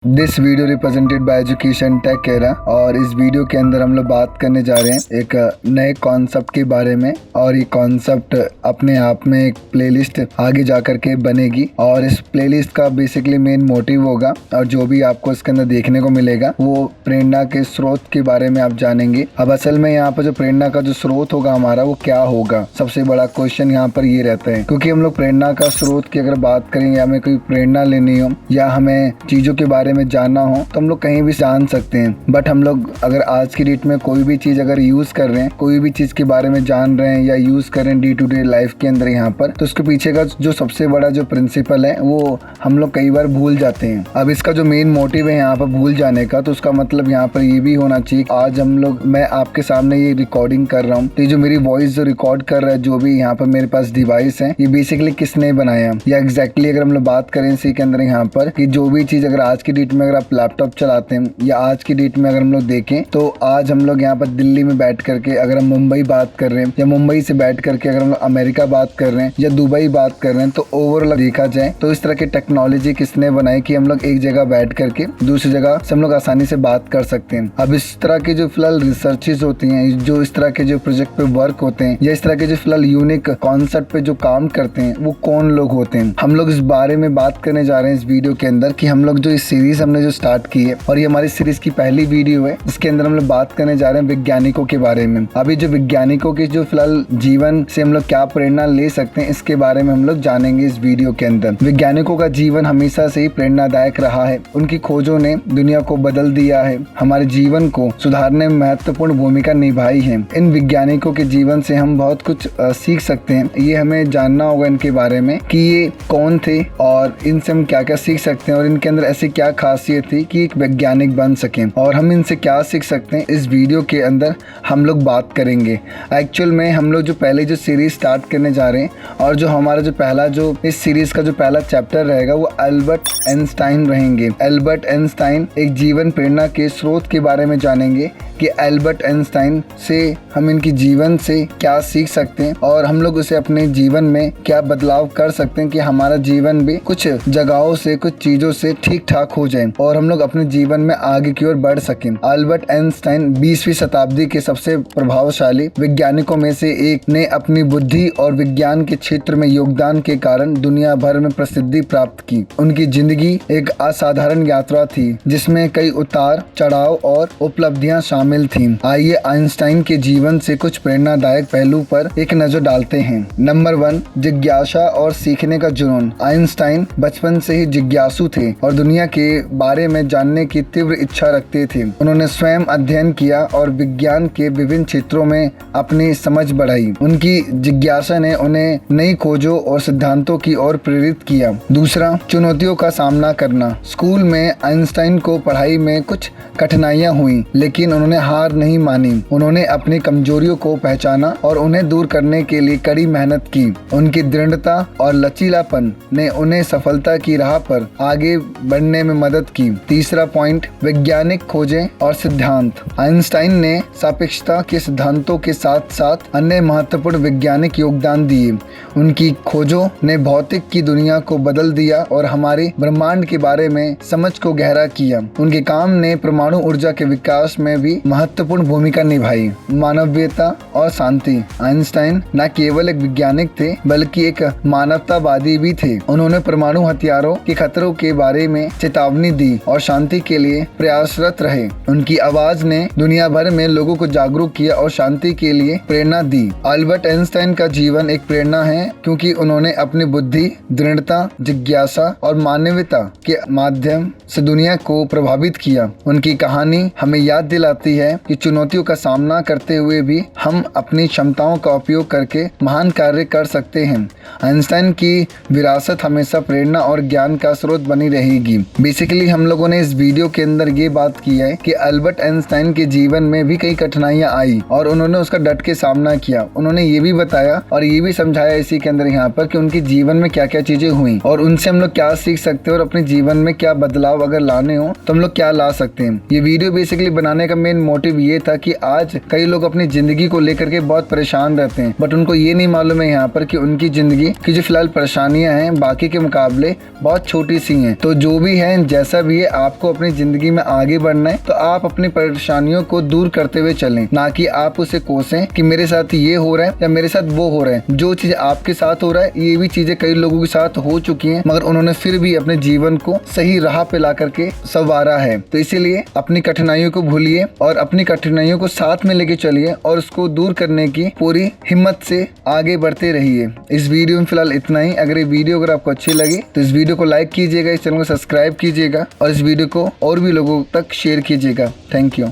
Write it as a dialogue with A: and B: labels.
A: This video represented by Education Tech Era. और इस video के अंदर हम लोग बात करने जा रहे हैं एक नए कॉन्सेप्ट के बारे में। और ये कॉन्सेप्ट अपने आप में एक प्लेलिस्ट आगे जाकर के बनेगी और इस प्लेलिस्ट का बेसिकली मेन मोटिव होगा और जो भी आपको इसके अंदर देखने को मिलेगा वो प्रेरणा के स्रोत के बारे में आप जानेंगे। अब असल में यहाँ पर जो प्रेरणा का जो स्रोत होगा हमारा वो क्या होगा, सबसे बड़ा क्वेश्चन यहाँ पर ये रहता है। क्योंकि हम लोग प्रेरणा का स्रोत की अगर बात करें या हमें कोई प्रेरणा लेनी हो या हमें चीजों के बारे में जानना हो तो हम लोग कहीं भी जान सकते हैं। बट हम लोग अगर आज की डेट में कोई भी चीज अगर यूज कर रहे हैं, कोई भी चीज के बारे में जान रहे हैं या यूज कर रहे हैं डे टू डे लाइफ के अंदर यहाँ पर, तो उसके पीछे का जो सबसे बड़ा जो प्रिंसिपल है वो हम लोग कई बार भूल जाते हैं। अब इसका जो मेन मोटिव है यहाँ पर भूल जाने का, तो उसका मतलब यहाँ पर ये भी होना चाहिए। आज हम लोग, मैं आपके सामने ये रिकॉर्डिंग कर रहा हूँ तो जो मेरी वॉइस जो रिकॉर्ड कर रहा है, जो भी यहाँ पर मेरे पास डिवाइस है, ये बेसिकली किसने बनाया या एग्जैक्टली अगर हम लोग बात करें इसी के अंदर यहाँ पर कि जो भी चीज अगर आज की डेट में अगर आप लैपटॉप चलाते हैं या आज की डेट में अगर हम लोग देखें तो आज हम लोग यहाँ पर दिल्ली में बैठ करके अगर हम मुंबई बात कर रहे हैं या मुंबई से बैठ करके अगर हम लोग अमेरिका बात कर रहे हैं या दुबई बात कर रहे हैं, तो ओवरऑल देखा जाए तो इस तरह की टेक्नोलॉजी किसने बनाई कि हम लोग एक जगह बैठ करके दूसरी जगह से हम लोग आसानी से बात कर सकते हैं। अब इस तरह की जो फिलहाल रिसर्चेज होती हैं, जो इस तरह के जो प्रोजेक्ट पे वर्क होते हैं या इस तरह के जो फिलहाल यूनिक कॉन्सेप्ट पे जो काम करते हैं वो कौन लोग होते हैं, हम लोग इस बारे में बात करने जा रहे हैं इस वीडियो के अंदर। कि हम लोग जो इस सीरीज हमने जो स्टार्ट की है और ये हमारी सीरीज की पहली वीडियो है, इसके अंदर हम लोग बात करने जा रहे हैं वैज्ञानिकों के बारे में। अभी जो वैज्ञानिकों के जो फिलहाल जीवन से हम लोग क्या प्रेरणा ले सकते हैं इसके बारे में हम लोग जानेंगे इस वीडियो के अंदर। वैज्ञानिकों का जीवन हमेशा से ही प्रेरणादायक रहा है। उनकी खोजों ने दुनिया को बदल दिया है, हमारे जीवन को सुधारने में महत्वपूर्ण भूमिका निभाई है। इन वैज्ञानिकों के जीवन से हम बहुत कुछ सीख सकते हैं। ये हमें जानना होगा इनके बारे में कि ये कौन थे और इनसे हम क्या क्या सीख सकते हैं और इनके अंदर ऐसी क्या खासियत थी कि एक वैज्ञानिक बन सके और हम इनसे क्या सीख सकते हैं। इस वीडियो के अंदर हम लोग बात करेंगे। एक्चुअल में हम लोग जो पहले जो सीरीज स्टार्ट करने जा रहे हैं और जो हमारा जो पहला जो इस सीरीज का जो पहला चैप्टर रहेगा वो एल्बर्ट आइंस्टाइन रहेंगे। एल्बर्ट आइंस्टाइन एक जीवन प्रेरणा के स्रोत के बारे में जानेंगे कि एल्बर्ट आइंस्टाइन से हम इनकी जीवन से क्या सीख सकते हैं और हम लोग उसे अपने जीवन में क्या बदलाव कर सकते हैं कि हमारा जीवन भी कुछ जगहों से कुछ चीजों से ठीक ठाक हो जाए और हम लोग अपने जीवन में आगे की ओर बढ़ सकें। एल्बर्ट आइंस्टाइन 20वीं शताब्दी के सबसे प्रभावशाली वैज्ञानिकों में से एक ने अपनी बुद्धि और विज्ञान के क्षेत्र में योगदान के कारण दुनिया भर में प्रसिद्धि प्राप्त की। उनकी जिंदगी एक असाधारण यात्रा थी जिसमें कई उतार चढ़ाव और उपलब्धियां शामिल थीं। आइए आइंस्टाइन के जीवन से कुछ प्रेरणादायक पहलू पर एक नजर डालते हैं। नंबर 1, जिज्ञासा और सीखने का जुनून। आइंस्टाइन बचपन से ही जिज्ञासु थे और दुनिया के बारे में जानने की तीव्र इच्छा रखते थे। उन्होंने स्वयं अध्ययन किया और विज्ञान के विभिन्न क्षेत्रों में अपनी समझ बढ़ाई। उनकी जिज्ञासा ने उन्हें नई खोजों और सिद्धांतों की ओर प्रेरित किया। दूसरा, चुनौतियों का सामना करना। स्कूल में आइंस्टाइन को पढ़ाई में कुछ कठिनाइयां हुई लेकिन उन्होंने हार नहीं मानी। उन्होंने अपनी कमजोरियों को पहचाना और उन्हें दूर करने के लिए कड़ी मेहनत की। उनकी दृढ़ता और लचीलापन ने उन्हें सफलता की राह पर आगे बढ़ने में मदद की। तीसरा पॉइंट, वैज्ञानिक खोजें और सिद्धांत। आइंस्टाइन ने सापेक्षता के सिद्धांतों के साथ साथ अन्य महत्वपूर्ण वैज्ञानिक योगदान दिए। उनकी खोजों ने भौतिक की दुनिया को बदल दिया और हमारे ब्रह्मांड के बारे में समझ को गहरा किया। उनके काम ने परमाणु ऊर्जा के विकास में भी महत्वपूर्ण भूमिका निभाई। मानवीयता और शांति। आइंस्टाइन न केवल एक वैज्ञानिक थे बल्कि एक मानवतावादी भी थे। उन्होंने परमाणु हथियारों के खतरों के बारे में चेतावनी दी और शांति के लिए प्रयासरत रहे। उनकी आवाज ने दुनिया भर में लोगों को जागरूक किया और शांति के लिए प्रेरणा दी। एल्बर्ट आइंस्टाइन का जीवन एक प्रेरणा है क्योंकि उन्होंने अपनी बुद्धि, दृढ़ता, जिज्ञासा और मानवीयता के माध्यम से दुनिया को प्रभावित किया। उनकी कहानी हमें याद दिलाती है कि चुनौतियों का सामना करते हुए भी हम अपनी क्षमताओं का उपयोग करके महान कार्य कर सकते हैं। आइंस्टाइन की विरासत हमेशा प्रेरणा और ज्ञान का स्रोत बनी रहेगी। बेसिकली हम लोगों ने इस वीडियो के अंदर ये बात की है कि एल्बर्ट आइंस्टाइन के जीवन में भी कई कठिनाइयां आई और उन्होंने उसका डट के सामना किया। उन्होंने ये भी बताया और ये भी समझाया इसी के अंदर यहाँ पर कि उनके जीवन में क्या क्या चीजें हुई और उनसे हम लोग क्या सीख सकते हैं और अपने जीवन में क्या बदलाव अगर लाने हो तो हम लोग क्या ला सकते हैं। ये वीडियो बेसिकली बनाने का मेन मोटिव ये था कि आज कई लोग अपनी जिंदगी को लेकर के बहुत परेशान रहते हैं बट उनको ये नहीं मालूम है यहाँ पर कि उनकी जिंदगी की जो फिलहाल परेशानियां हैं बाकी के मुकाबले बहुत छोटी सी हैं। तो जो भी है जैसा भी है आपको अपनी जिंदगी में आगे बढ़ना है तो आप अपनी परेशानियों को दूर करते हुए चलें, ना कि आप उसे कोसें कि मेरे साथ ये हो रहा है या मेरे साथ वो हो रहा है। जो चीज आपके साथ हो रहा है ये भी चीजें कई लोगों के साथ हो चुकी हैं, मगर उन्होंने फिर भी अपने जीवन को सही राह पे ला करके संवारा है। तो इसीलिए अपनी कठिनाइयों को भूलिए और अपनी कठिनाइयों को साथ में लेके चलिए और उसको दूर करने की पूरी हिम्मत से आगे बढ़ते रहिए। इस वीडियो में फिलहाल इतना ही। अगर ये वीडियो अगर आपको अच्छी लगी तो इस वीडियो को लाइक कीजिएगा, इस चैनल को सब्सक्राइब कीजिएगा और इस वीडियो को और भी लोगों तक शेयर कीजिएगा। Thank you.